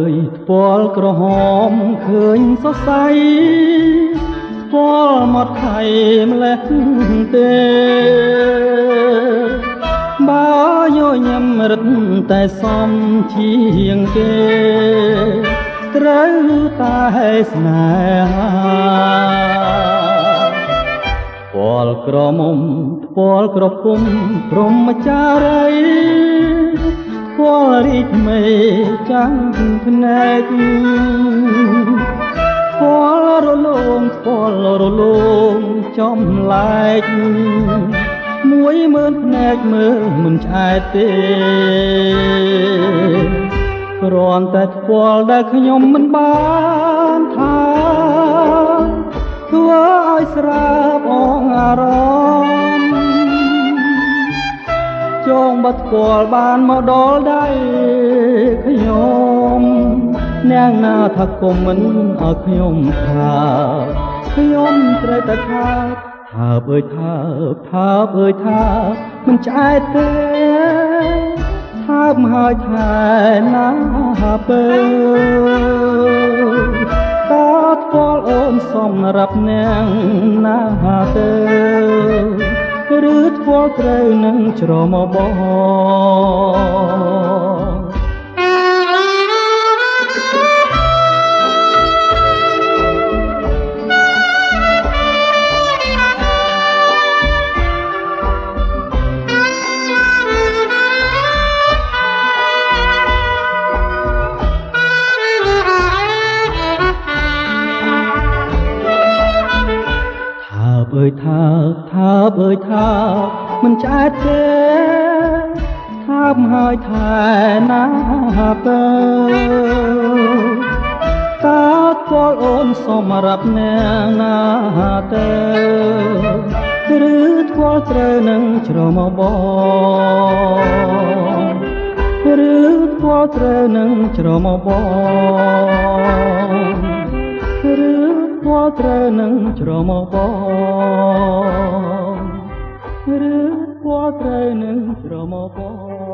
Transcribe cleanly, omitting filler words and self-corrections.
យថ្ពាល់ក្រហមឃើញសរសៃថ្ពាល់មាត់ខៃម្លេះទេបើញញឹមរឹតតែសំជាងគេត្រូវតែស្នេហាថ្ពាល់ក្រមុំថ្ពាល់ក្រពុំព្រហ្មចារីថ្ពាល់រីកមេចាំងភ្នែកថ្ពាល់រលោងថ្ពាល់រលោងចំឡែក10000ភ្នែកមើលមិនឆ្អែតទេគ្រាន់តែថ្ពាល់ដែលខ្ញុំមិនបានថាធ្វើឲ្យស្រាប់អងអារម្មណ៍ចងបាត់ថ្ពាល់បានមកដល់ដៃខ្ញុំនាងណាថាគុំមិនឲ្យខ្ញុំថាខ្ញុំត្រូវតែថាថាអើយថាថាអើយថាមិនឆ្អែតទេថាមហើយថែណាបើតើថ្ពាល់អូនសម្រាប់នាងណាទៅឬថ្ពាល់ត្រូវនឹងច្រមុះបងអើយថាថាអើយថាមិនឆ្អែតទេថាមហើយថែណាបើតើថ្ពាល់អូនសម្រាប់នាងណាទៅឬថ្ពាល់ត្រូវនឹងច្រមុះបងឬថ្ពាល់ត្រូវនឹងច្រមុះបងឬថ្ពាល់ត្រូវនឹងច្រមុះបងឬថ្ពាល់ត្រូវនឹងច្រមុះបង